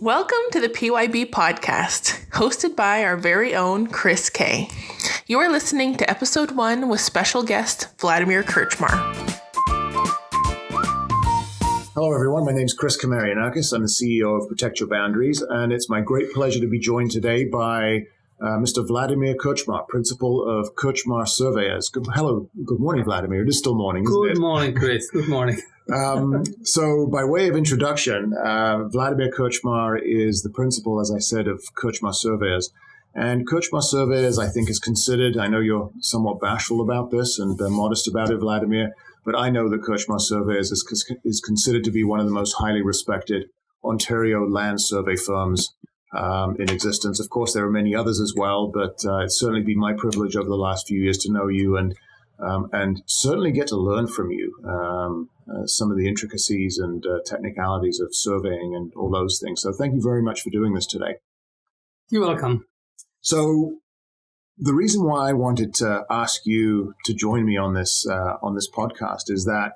Welcome to the PYB podcast, hosted by our very own Chris K. You are listening to episode 1 with special guest Vladimir Krcmar. Hello, everyone. My name is Chris Krcmar. I'm the CEO of Protect Your Boundaries, and it's my great pleasure to be joined today by Mr. Vladimir Krcmar, principal of Krcmar Surveyors. Good morning, Vladimir. It is still morning, isn't it? Good morning, Chris. Good morning. So by way of introduction, Vladimir Krcmar is the principal, as I said, of Krcmar Surveyors. And Krcmar Surveyors, I think, is considered, I know you're somewhat bashful about this and modest about it, Vladimir, but I know that Krcmar Surveyors is considered to be one of the most highly respected Ontario land survey firms in existence. Of course, there are many others as well, but it's certainly been my privilege over the last few years to know you and certainly get to learn from you some of the intricacies and technicalities of surveying and all those things. So thank you very much for doing this today. You're welcome. So the reason why I wanted to ask you to join me on this podcast is that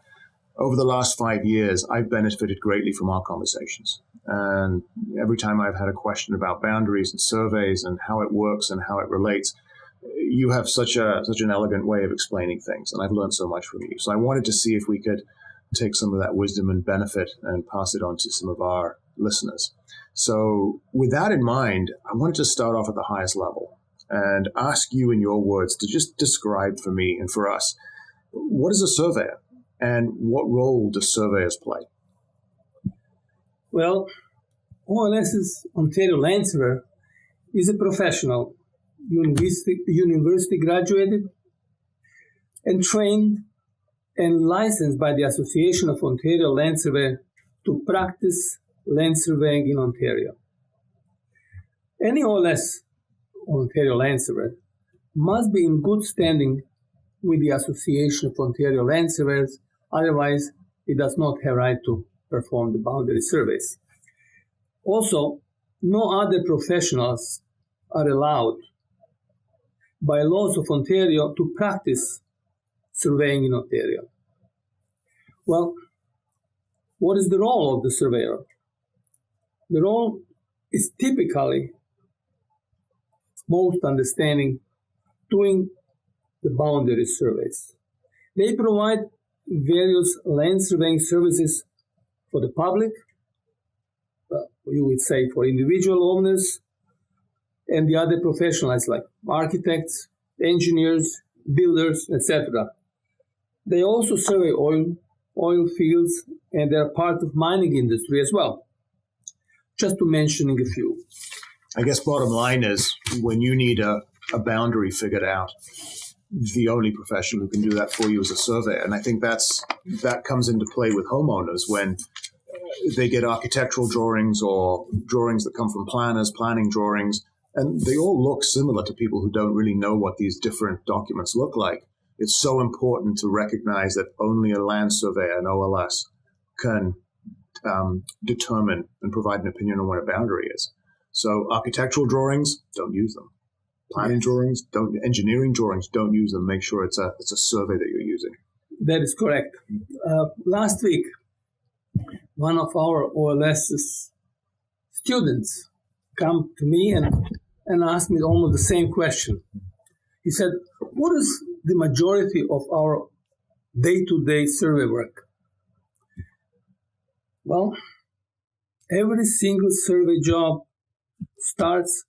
over the last 5 years, I've benefited greatly from our conversations. And every time I've had a question about boundaries and surveys and how it works and how it relates, you have such an elegant way of explaining things, and I've learned so much from you. So I wanted to see if we could take some of that wisdom and benefit and pass it on to some of our listeners. So with that in mind, I wanted to start off at the highest level and ask you in your words to just describe for me and for us, what is a surveyor and what role do surveyors play? Well, OLS's Ontario Land Surveyor is a professional, university graduated and trained and licensed by the Association of Ontario Land Surveyor to practice land surveying in Ontario. Any OLS, Ontario Land Surveyor, must be in good standing with the Association of Ontario Land Surveyors, otherwise it does not have right to perform the boundary surveys. Also, no other professionals are allowed by laws of Ontario to practice surveying in Ontario. Well, what is the role of the surveyor? The role is typically most understanding doing the boundary surveys. They provide various land surveying services for the public, you would say for individual owners, and the other professionals like architects, engineers, builders, etc. They also survey oil fields, and they're part of mining industry as well. Just to mentioning a few. I guess bottom line is when you need a boundary figured out, the only professional who can do that for you is a surveyor. And I think that comes into play with homeowners when they get architectural drawings or drawings that come from planners, planning drawings, and they all look similar to people who don't really know what these different documents look like. It's so important to recognize that only a land surveyor, an OLS, can determine and provide an opinion on what a boundary is. So architectural drawings, don't use them. Planning drawings, engineering drawings, don't use them. Make sure it's a survey that you're using. That is correct. Last week, one of our OLS's students come to me and asked me almost the same question. He said, what is the majority of our day-to-day survey work? Well, every single survey job starts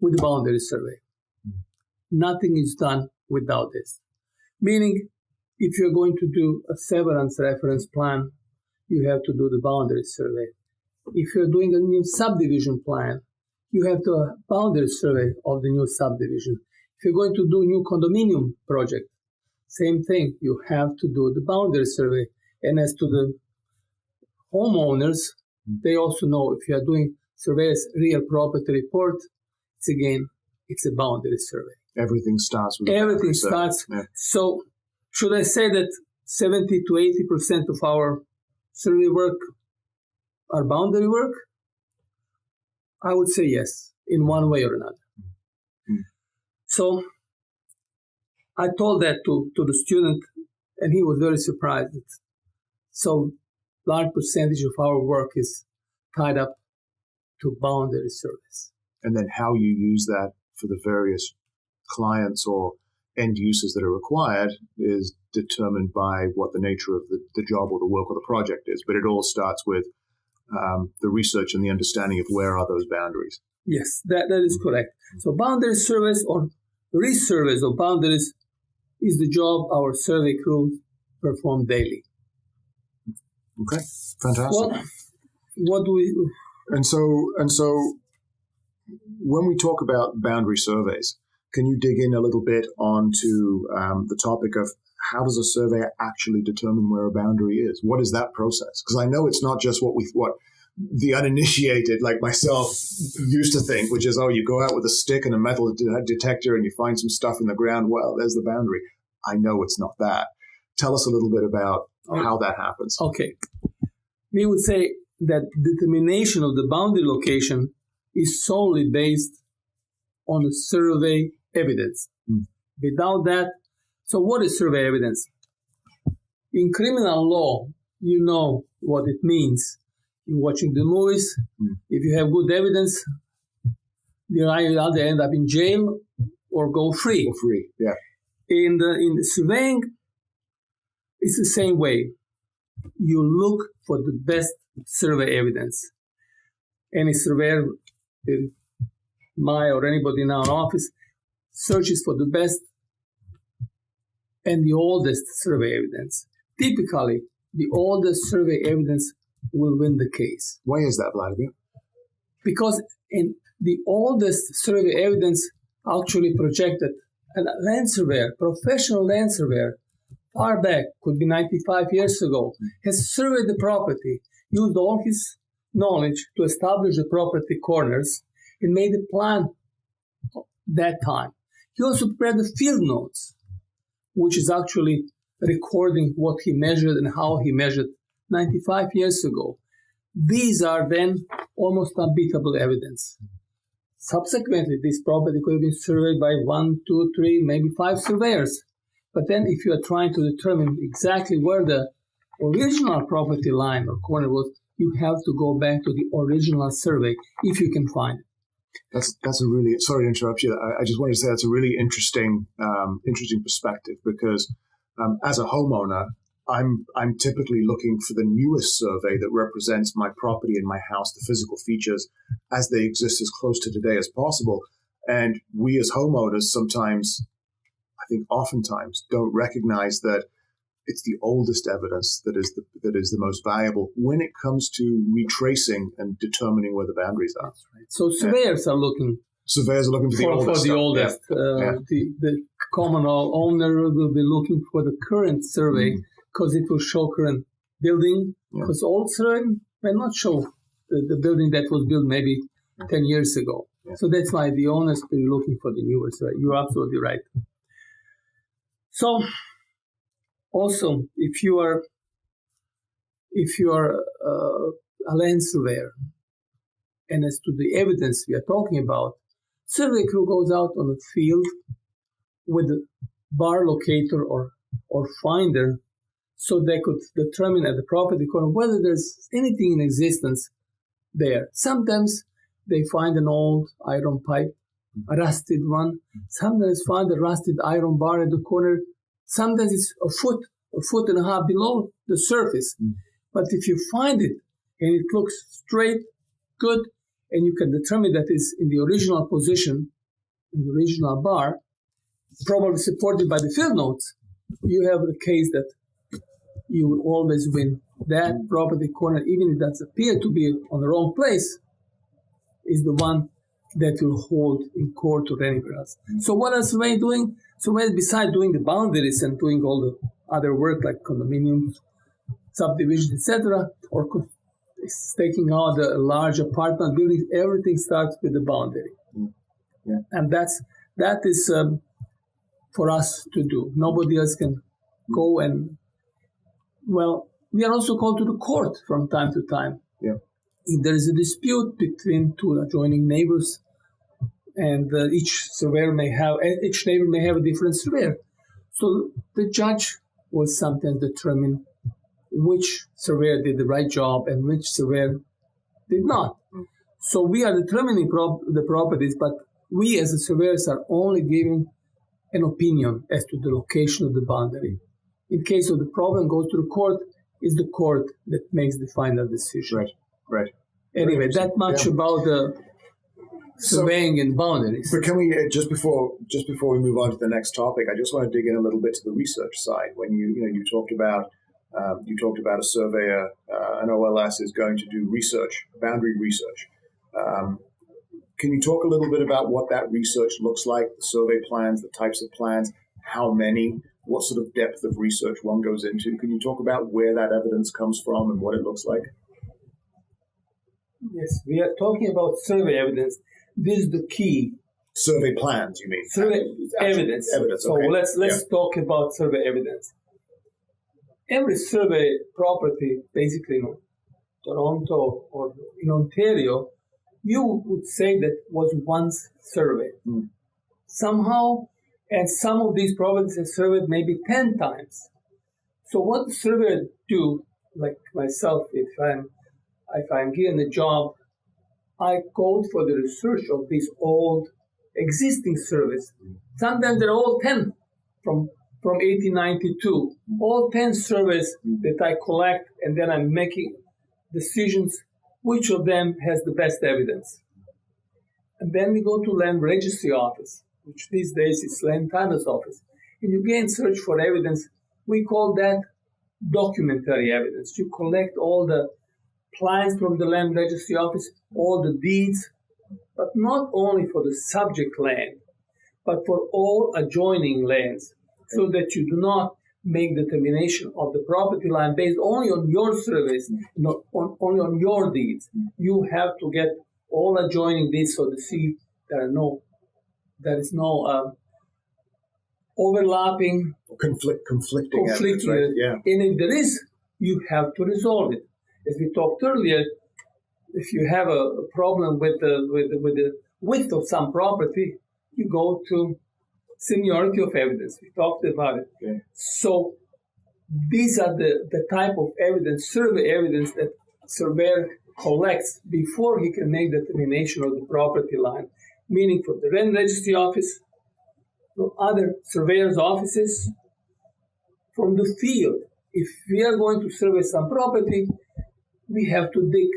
with the boundary survey. Nothing is done without this. Meaning, if you're going to do a severance reference plan, you have to do the boundary survey. If you're doing a new subdivision plan, you have to do a boundary survey of the new subdivision. If you're going to do a new condominium project, same thing, you have to do the boundary survey. And as to the homeowners, they also know if you are doing surveyor's real property report, it's a boundary survey. Everything starts with everything starts. Yeah. So should I say that 70 to 80% of our survey work are boundary work? I would say yes, in one way or another. Mm-hmm. So I told that to the student, and he was very surprised. So large percentage of our work is tied up to boundary surveys. And then how you use that for the various clients or end uses that are required is determined by what the nature of the job or the work or the project is. But it all starts with the research and the understanding of where are those boundaries. Yes, that is correct. So boundary surveys or resurveys of boundaries is the job our survey crews perform daily. Okay, fantastic. Well, what do we... And so when we talk about boundary surveys, can you dig in a little bit onto the topic of how does a surveyor actually determine where a boundary is? What is that process? Because I know it's not just what the uninitiated like myself used to think, which is, oh, you go out with a stick and a metal detector and you find some stuff in the ground. Well, there's the boundary. I know it's not that. Tell us a little bit about how that happens. Okay. We would say that determination of the boundary location is solely based on the survey evidence. Without that, so what is survey evidence? In criminal law, you know what it means. You're watching the movies. If you have good evidence, you either end up in jail or go free. Go free, yeah. In surveying, it's the same way. You look for the best survey evidence. Any surveyor, my or anybody in our office, searches for the best and the oldest survey evidence. Typically, the oldest survey evidence will win the case. Why is that, Vladimir? Because in the oldest survey evidence actually projected a land surveyor, professional land surveyor, far back, could be 95 years ago, has surveyed the property, used all his knowledge to establish the property corners, and made a plan that time. He also prepared the field notes, which is actually recording what he measured and how he measured 95 years ago. These are then almost unbeatable evidence. Subsequently, this property could have been surveyed by 1, 2, 3, maybe 5 surveyors. But then if you are trying to determine exactly where the original property line or corner was, you have to go back to the original survey if you can find it. That's a really, sorry to interrupt you. I just wanted to say that's a really interesting perspective because as a homeowner, I'm typically looking for the newest survey that represents my property and my house, the physical features as they exist as close to today as possible. And we as homeowners sometimes, I think oftentimes, don't recognize that it's the oldest evidence that is the most valuable when it comes to retracing and determining where the boundaries are. That's right. So surveyors are looking. Surveyors are looking for the oldest. For the oldest. The common owner will be looking for the current survey because it will show current building. Because old survey may not show the building that was built maybe 10 years ago. Yeah. So that's why the owners will be looking for the newer survey. You're absolutely right. So also, if you are a land surveyor, and as to the evidence we are talking about, survey crew goes out on the field with a bar locator or finder, so they could determine at the property corner whether there's anything in existence there. Sometimes they find an old iron pipe, a rusted one. Sometimes find a rusted iron bar at the corner. Sometimes it's a foot and a half below the surface. But if you find it and it looks straight, good, and you can determine that it's in the original position, in the original bar, probably supported by the field notes, you have a case that you will always win. That property corner, even if it does appear to be on the wrong place, is the one that will hold in court or anywhere else. So what are surveyors doing? Surveyors, besides doing the boundaries and doing all the other work like condominiums, subdivisions, etc., or staking out a large apartment building, everything starts with the boundary. Yeah. And that is for us to do. Nobody else can go and, well, we are also called to the court from time to time. Yeah. If there is a dispute between two adjoining neighbors, and each neighbor may have a different surveyor. So the judge will sometimes determine which surveyor did the right job and which surveyor did not. So we are determining the properties, but we as the surveyors are only giving an opinion as to the location of the boundary. In case of the problem goes to the court, it's the court that makes the final decision. Right. Anyway, that much about the surveying and boundaries. But can we just before we move on to the next topic, I just want to dig in a little bit to the research side. When you talked about a surveyor, an OLS is going to do research, boundary research. Can you talk a little bit about what that research looks like, the survey plans, the types of plans, how many, what sort of depth of research one goes into? Can you talk about where that evidence comes from and what it looks like? Yes, we are talking about survey evidence. This is the key. Survey plans, you mean? Survey evidence. So okay. let's talk about survey evidence. Every survey property, basically in Toronto or in Ontario, you would say that was once surveyed. Somehow, and some of these properties are surveyed maybe 10 times. So what the surveyor do, like myself, if I'm given a job, I go for the research of these old existing surveys. Sometimes they're all 10 from 1892. All 10 surveys that I collect, and then I'm making decisions which of them has the best evidence. And then we go to land registry office, which these days is land titles office. And you again search for evidence. We call that documentary evidence. You collect all the plans from the land registry office, all the deeds, but not only for the subject land, but for all adjoining lands, so that you do not make determination of the property line based only on your surveys, not only on your deeds. You have to get all adjoining deeds so to see there is no overlapping, conflicting evidence, right? Yeah. And if there is, you have to resolve it. As we talked earlier, if you have a problem with the width of some property, you go to seniority of evidence. We talked about it. Okay. So these are the type of evidence, survey evidence, that surveyor collects before he can make determination of the property line, meaning from the land registry office, from other surveyors' offices, from the field. If we are going to survey some property, we have to dig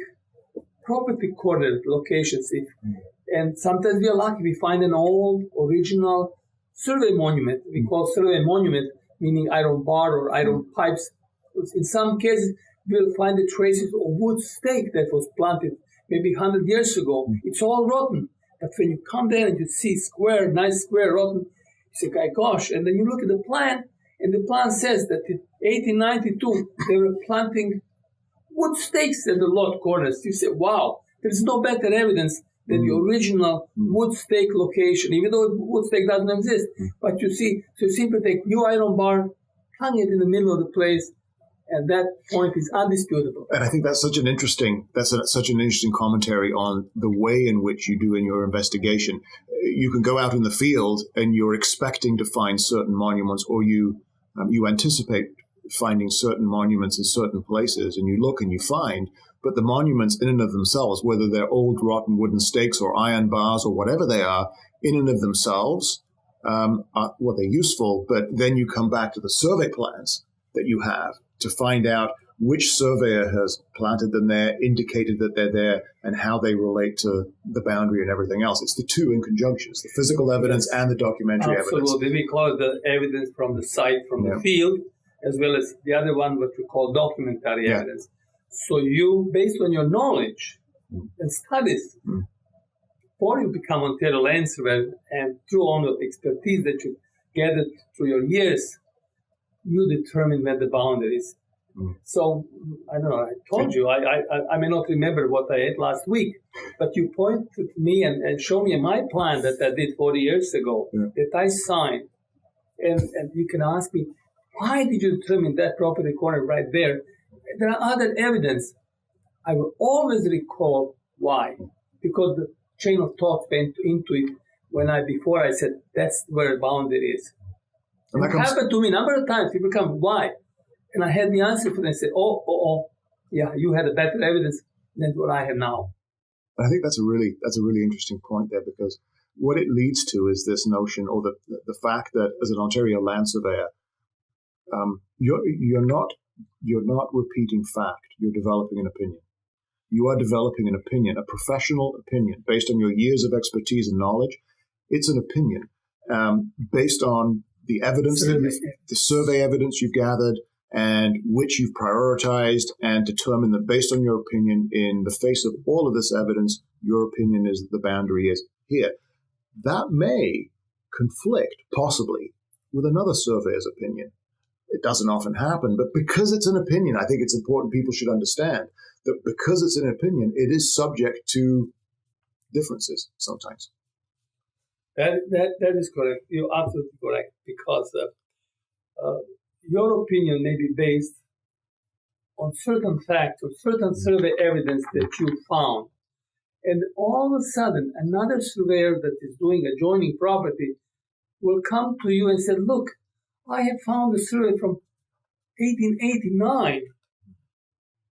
property coordinate locations. And sometimes we are lucky, we find an old, original survey monument. We call survey monument, meaning iron bar or iron pipes. In some cases, we'll find the traces of wood stake that was planted maybe 100 years ago. It's all rotten. But when you come there and you see nice square rotten, you say, gosh, and then you look at the plan, and the plan says that in 1892, they were planting wood stakes at the lot corners. You say, wow, there's no better evidence than the original wood stake location, even though wood stake doesn't exist. But you see, so you simply take new iron bar, hang it in the middle of the place, and that point is undisputable. And I think that's such an interesting commentary on the way in which you do in your investigation. You can go out in the field and you're expecting to find certain monuments, or you anticipate finding certain monuments in certain places, and you look and you find, but the monuments in and of themselves, whether they're old rotten wooden stakes or iron bars or whatever they are, in and of themselves, they're useful, but then you come back to the survey plans that you have to find out which surveyor has planted them there, indicated that they're there, and how they relate to the boundary and everything else. It's the two in conjunction, the physical evidence and the documentary evidence. Absolutely. We call it the evidence from the site, from the field, as well as the other one, what we call documentary evidence. So you, based on your knowledge and studies, before you become Ontario land surveyor, and through all the expertise that you gathered through your years, you determine where the boundary is. So, I don't know, I told you, I may not remember what I ate last week, but you pointed to me and showed me my plan that I did 40 years ago, that I signed. And you can ask me, why did you determine that property corner right there? There are other evidence. I will always recall why, because the chain of thought went into it before I said, that's where the boundary is. And it happened to me a number of times. People come, why? And I had the answer for them. I said, yeah, you had a better evidence than what I have now. I think that's a really interesting point there, because what it leads to is this notion, or the fact that as an Ontario land surveyor, you're not repeating fact. You're developing an opinion. You are developing an opinion, a professional opinion based on your years of expertise and knowledge. It's an opinion based on the evidence, the survey evidence you've gathered, and which you've prioritized, and determined that based on your opinion, in the face of all of this evidence, your opinion is that the boundary is here. That may conflict, possibly, with another surveyor's opinion. It doesn't often happen, but because it's an opinion, I think it's important people should understand that because it's an opinion, it is subject to differences sometimes. That is correct. You're absolutely correct, because your opinion may be based on certain facts or certain survey evidence that you found. And all of a sudden, another surveyor that is doing adjoining property will come to you and say, look, I have found a survey from 1889,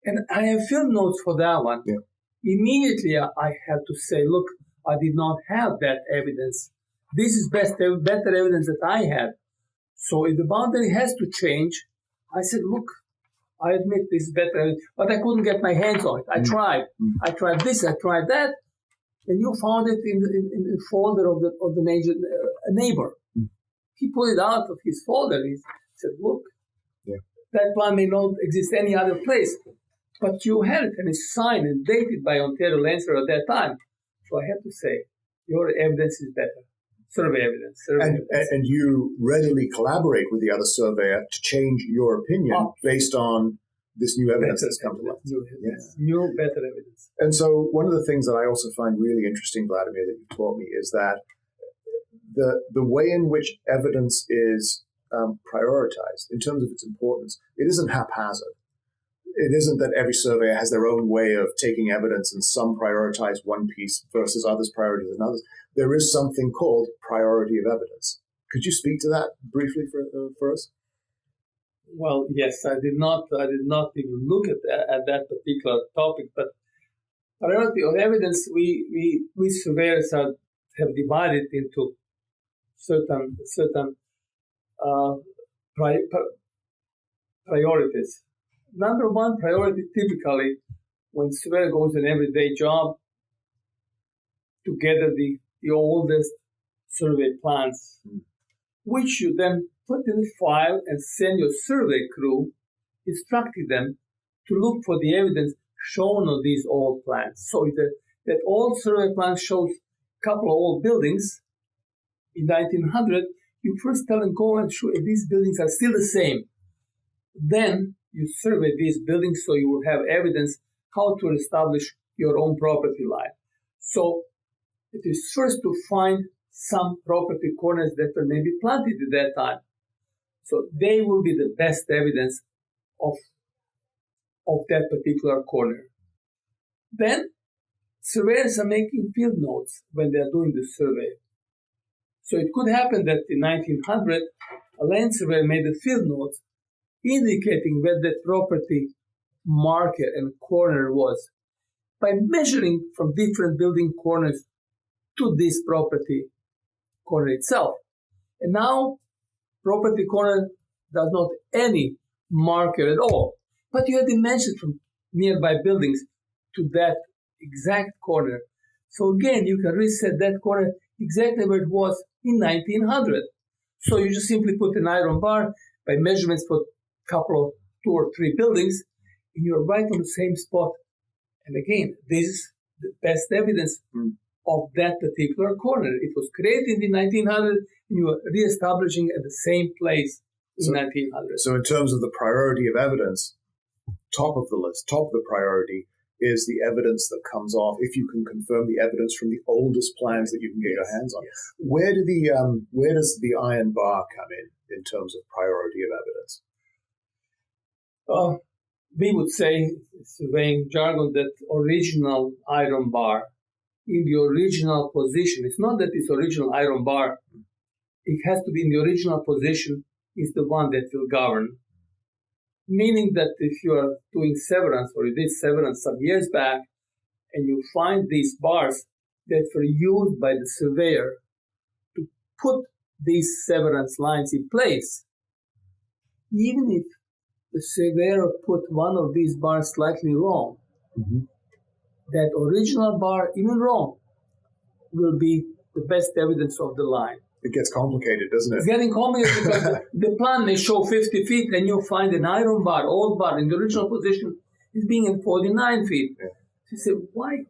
and I have field notes for that one. Yeah. Immediately, I have to say, look, I did not have that evidence. This is better evidence that I had. So if the boundary has to change, I said, look, I admit this is better, but I couldn't get my hands on it. I tried. I tried this, I tried that, and you found it in the folder of the neighbor. He pulled it out of his folder. He said, look, that plan may not exist any other place, but you had it, and it's signed and dated by Ontario land surveyor at that time. So I have to say, your evidence is better. Survey evidence. And you readily collaborate with the other surveyor to change your opinion based on this new evidence that's come to light. New, better evidence. And so one of the things that I also find really interesting, Vladimir, that you taught me is that the way in which evidence is prioritized in terms of its importance, it isn't haphazard. It isn't that every surveyor has their own way of taking evidence and some prioritize one piece versus others prioritize another. There is something called priority of evidence. Could you speak to that briefly for us? Well, yes, I did not even look at that particular topic, but priority of evidence, we surveyors have divided into certain priorities. Number one priority, typically, when surveyor goes an everyday job, to gather the oldest survey plans, which you then put in a file and send your survey crew, instructing them to look for the evidence shown on these old plans. So that old survey plan shows a couple of old buildings in 1900. You first tell them, go and show if these buildings are still the same. Then you survey these buildings so you will have evidence how to establish your own property line. So it is first to find some property corners that were maybe planted at that time. So they will be the best evidence of that particular corner. Then surveyors are making field notes when they are doing the survey. So it could happen that in 1900, a land surveyor made a field note indicating where that property marker and corner was by measuring from different building corners to this property corner itself. And now, property corner does not any marker at all, but you have dimensions from nearby buildings to that exact corner. So again, you can reset that corner exactly where it was in 1900. So you just simply put an iron bar by measurements for a couple of 2 or 3 buildings, and you're right on the same spot. And again, this is the best evidence of that particular corner. It was created in 1900, and you are reestablishing at the same place in 1900. So in terms of the priority of evidence, top of the list, top of the priority is the evidence that comes off, if you can confirm the evidence from the oldest plans that you can get your hands on. Yes. Where does the iron bar come in terms of priority of evidence? We would say, surveying jargon, that original iron bar in the original position. It's not that it's original iron bar. It has to be in the original position is the one that will govern. Meaning that if you are doing severance, or you did severance some years back, and you find these bars that were used by the surveyor to put these severance lines in place, even if the surveyor put one of these bars slightly wrong, that original bar, even wrong, will be the best evidence of the line. It gets complicated, doesn't It's it? getting complicated because the plan may show 50 feet and you find an iron bar, old bar, in the original position is being at 49 feet. Yeah. So you say, why?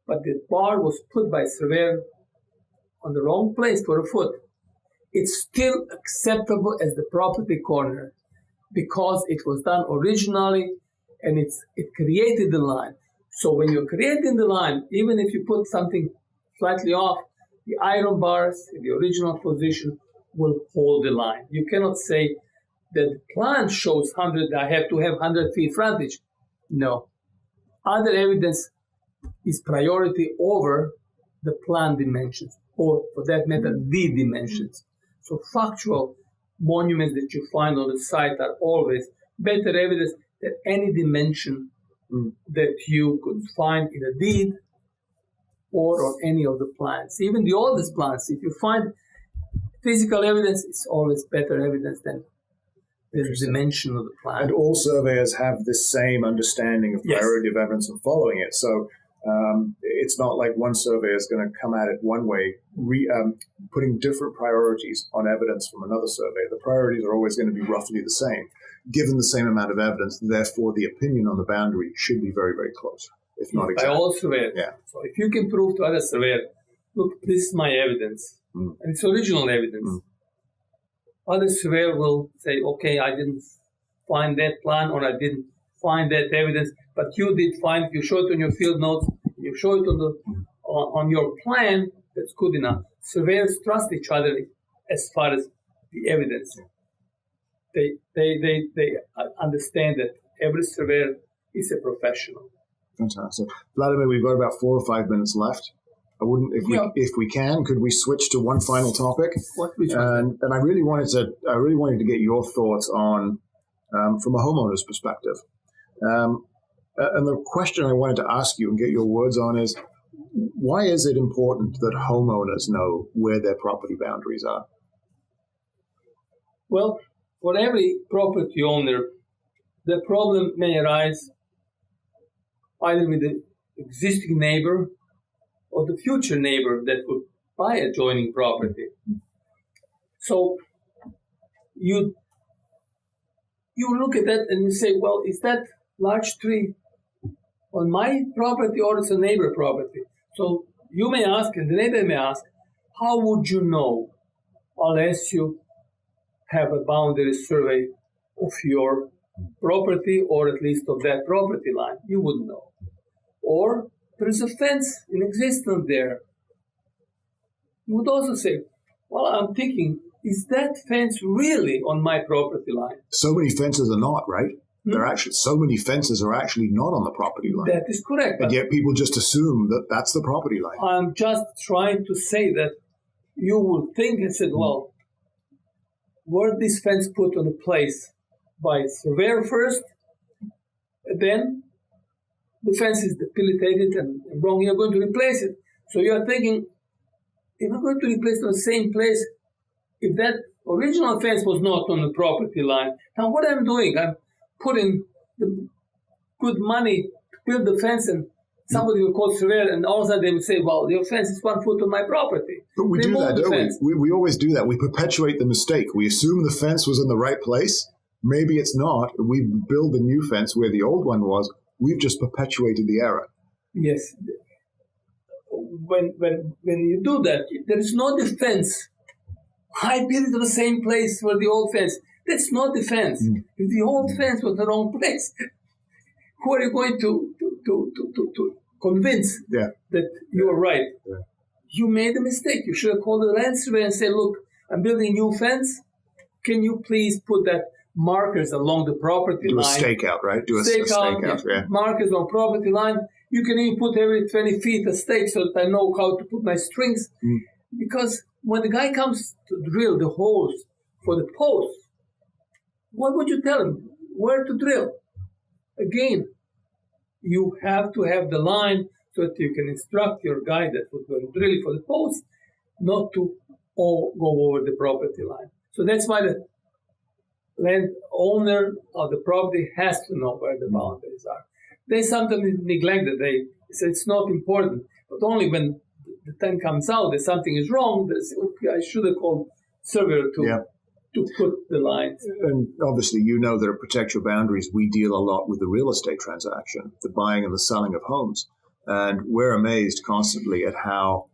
But the bar was put by surveyor on the wrong place for a foot. It's still acceptable as the property corner because it was done originally and it created the line. So when you're creating the line, even if you put something slightly off, the iron bars in the original position will hold the line. You cannot say that the plan shows 100, I have to have 100 feet frontage. No. Other evidence is priority over the plan dimensions, or for that matter, the dimensions. So factual monuments that you find on the site are always better evidence than any dimension that you could find in a deed or on any of the plans. Even the oldest plans, if you find physical evidence, it's always better evidence than the dimension of the plan. And all surveyors have this same understanding of priority of evidence and following it. So it's not like one surveyor is going to come at it one way, putting different priorities on evidence from another surveyor. The priorities are always going to be roughly the same. Given the same amount of evidence, therefore the opinion on the boundary should be very, very close, if not exactly. By all surveyors. Yeah. So if you can prove to other surveyors, look, this is my evidence, and it's original evidence. Other surveyor will say, okay, I didn't find that plan or I didn't find that evidence, but you did find it. You show it on your field notes, you show it on your plan. That's good enough. Surveyors trust each other as far as the evidence. They understand that every surveyor is a professional. Fantastic. Vladimir, we've got about 4 or 5 minutes left. If we can, could we switch to one final topic? Which one? And I really wanted to get your thoughts on, from a homeowner's perspective. And the question I wanted to ask you and get your words on is, why is it important that homeowners know where their property boundaries are? Well, for every property owner, the problem may arise either with the existing neighbor or the future neighbor that would buy adjoining property. So you look at that and you say, well, is that large tree on my property or it's a neighbor property? So you may ask, and the neighbor may ask, how would you know unless you have a boundary survey of your property or at least of that property line? You wouldn't know. Or there's a fence in existence there. You would also say, well, I'm thinking, is that fence really on my property line? So many fences are not, right? So many fences are actually not on the property line. That is correct. And yet people just assume that that's the property line. I'm just trying to say that you will think and said, well, were this fence put on a place by surveyor first, then the fence is dilapidated and wrong, you're going to replace it. So you're thinking, if I'm going to replace it on the same place, if that original fence was not on the property line, now what I'm doing, I'm putting the good money to build the fence, and somebody will call surveyor, and all of a sudden they will say, well, your fence is 1 foot on my property. But we do that, don't we? We always do that. We perpetuate the mistake. We assume the fence was in the right place. Maybe it's not. We build the new fence where the old one was. We've just perpetuated the error. Yes. When you do that, there is no defense. I built it in the same place where the old fence. That's not defense. If the old fence was the wrong place, who are you going to convince that you are right? Yeah. You made a mistake. You should have called the land surveyor and said, look, I'm building a new fence. Can you please put that markers along the property line? Do a stakeout, right? Do a stakeout, yeah. Markers on property line. You can even put every 20 feet a stake so that I know how to put my strings. Because when the guy comes to drill the holes for the posts, what would you tell him? Where to drill? Again, you have to have the line so that you can instruct your guy that would go drilling for the post not to go over the property line. So that's why the landowner of the property has to know where the boundaries are. They sometimes neglect that. They say it's not important, but only when the time comes out that something is wrong, they say, okay, I should have called surveyor to put the lines. And obviously, you know that to protect your boundaries, we deal a lot with the real estate transaction, the buying and the selling of homes. And we're amazed constantly at how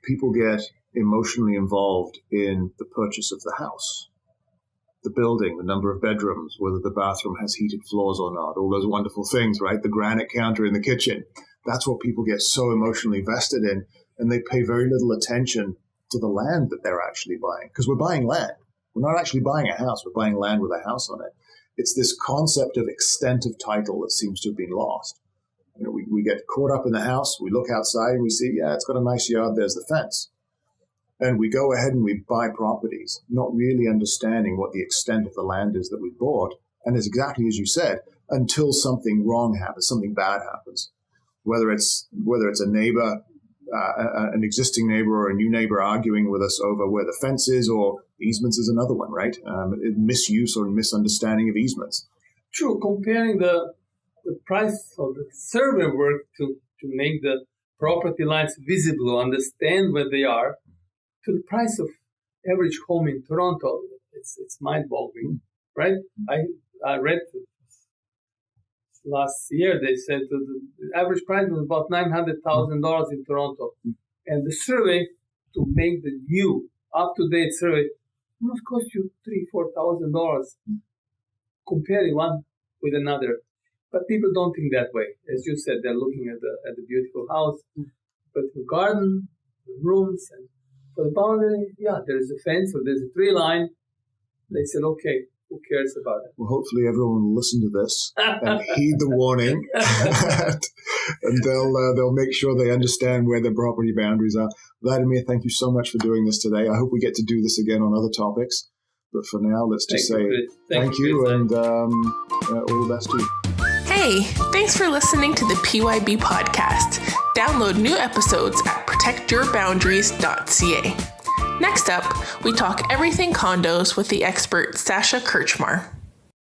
people get emotionally involved in the purchase of the house, the building, the number of bedrooms, whether the bathroom has heated floors or not, all those wonderful things, right? The granite counter in the kitchen. That's what people get so emotionally vested in, and they pay very little attention to the land that they're actually buying, because we're buying land. We're not actually buying a house. We're buying land with a house on it. It's this concept of extent of title that seems to have been lost. You know, we get caught up in the house. We look outside and we see, yeah, it's got a nice yard. There's the fence. And we go ahead and we buy properties, not really understanding what the extent of the land is that we bought. And it's exactly as you said, until something wrong happens, something bad happens, whether it's a neighbor, an existing neighbor or a new neighbor arguing with us over where the fence is, or easements is another one, right? Misuse or misunderstanding of easements. True. Comparing the price of the survey work to make the property lines visible, understand where they are, to the price of average home in Toronto, it's mind-boggling, right? I read last year they said the average price was about $900,000 in Toronto, and the survey to make the new up-to-date survey must cost you $3,000-$4,000, comparing one with another. But people don't think that way. As you said, they're looking at the beautiful house, but the garden, the rooms, and for the boundary, yeah, there's a fence or there's a tree line. They said, okay, who cares about it? Well, hopefully everyone will listen to this and heed the warning, and they'll make sure they understand where their property boundaries are. Vladimir, thank you so much for doing this today. I hope we get to do this again on other topics. But for now, let's just say thank you and all the best to you. Hey, thanks for listening to the PYB podcast. Download new episodes at protectyourboundaries.ca. Next up, we talk everything condos with the expert Sasha Krcmar.